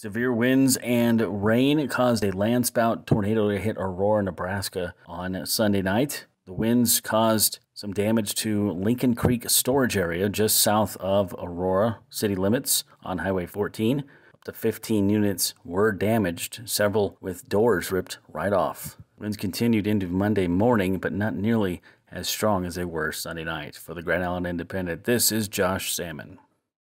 Severe winds and rain caused a landspout tornado to hit Aurora, Nebraska on Sunday night. The winds caused some damage to Lincoln Creek storage area just south of Aurora city limits on Highway 14. Up to 15 units were damaged, several with doors ripped right off. Winds continued into Monday morning, but not nearly as strong as they were Sunday night. For the Grand Island Independent, this is Josh Salmon.